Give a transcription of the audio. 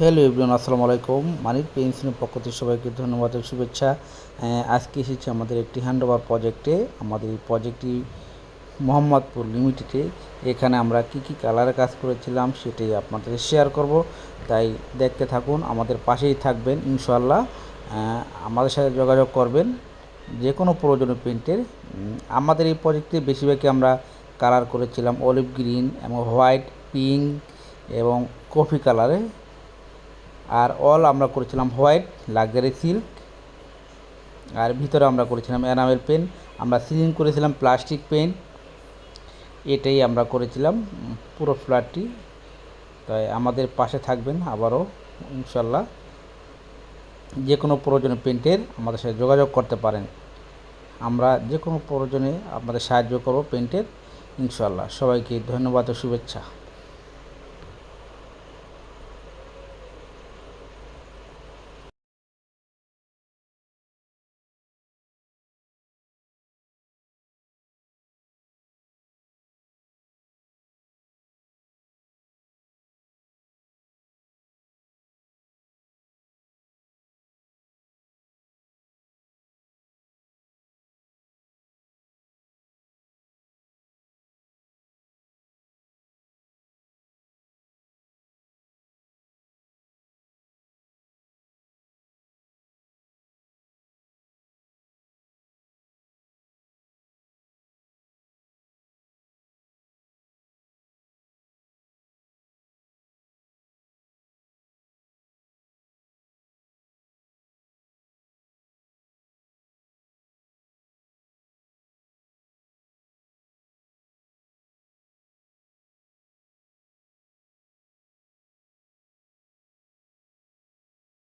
Hello everyone, আসসালামু আলাইকুম। মানিক পেন্সিলের পক্ষ থেকে সবাইকে ধন্যবাদ ও শুভেচ্ছা। আজকে এসেছি আমাদের একটি হ্যান্ডওভার প্রজেক্টে। আমাদের এই প্রজেক্টটি মোহাম্মদপুর লিমিটেডে। এখানে আমরা কি কালারে কাজ করেছিলাম সেটাই আপনাদের শেয়ার করব, তাই দেখতে থাকুন, আমাদের পাশেই থাকবেন ইনশাআল্লাহ। আমাদের সাথে যোগাযোগ করবেন যে কোনো প্রয়োজনীয় পেন্টের। আমাদের এই প্রজেক্টে বেশিরভাগই আমরা কালার করেছিলাম অলিভ গ্রিন এবং হোয়াইট, পিঙ্ক এবং কফি কালারে। আর অল আমরা করেছিলাম হোয়াইট লাক্সারি সিল্ক। আর ভিতরে আমরা করেছিলাম এনামেল পেন। আমরা সিলিং করেছিলাম প্লাস্টিক পেন। এটাই আমরা করেছিলাম পুরো ফ্ল্যাটটি। তাই আমাদের পাশে থাকবেন আবারও ইনশাল্লাহ। যে কোনো প্রয়োজনে পেন্টের আমাদের সাথে যোগাযোগ করতে পারেন। আমরা যে কোনো প্রয়োজনে আপনাদের সাহায্য করব পেন্টের ইনশাল্লাহ। সবাইকে ধন্যবাদ ও শুভেচ্ছা।